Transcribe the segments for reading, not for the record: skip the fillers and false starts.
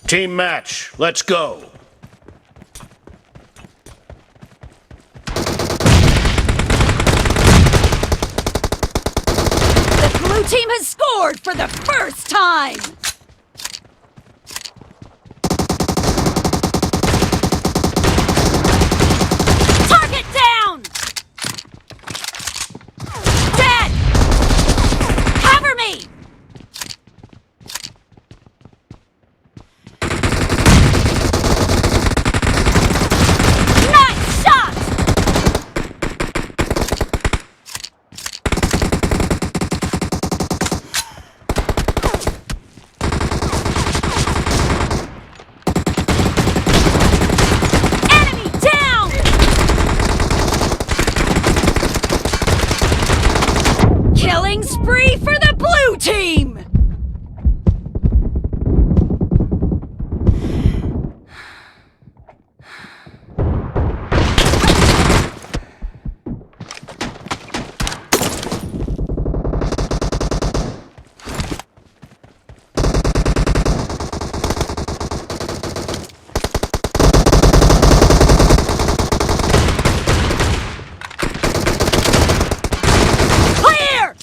Team match, let's go. The blue team has scored for the first time! Target down! Dead! Cover me! Nice shot! Enemy down! Killing spree for the blue team! Clear!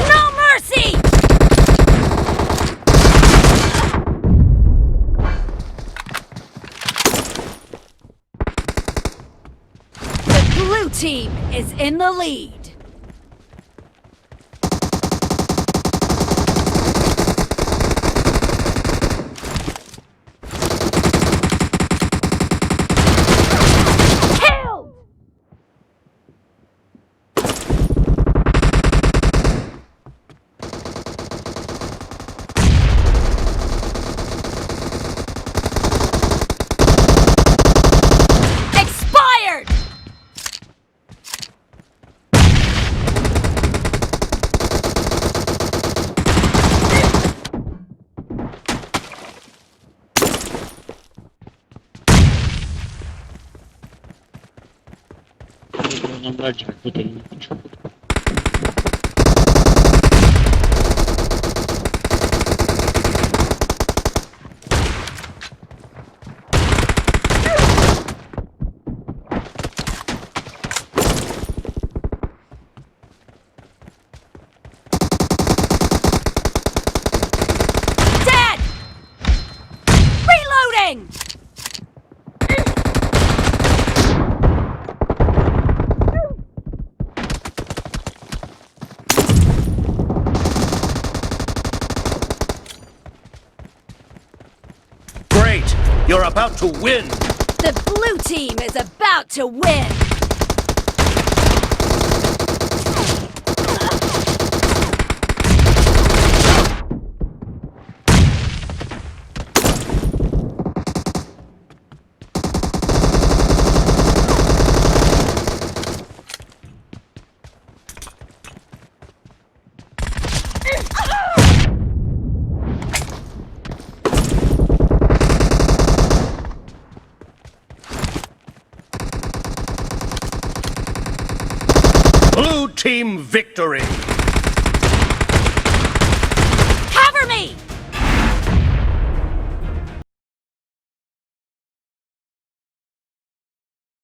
No mercy! The blue team is in the lead. Killed! Expired! Dead! Reloading! Great, you're about to win. The blue team is about to win! Blue team victory.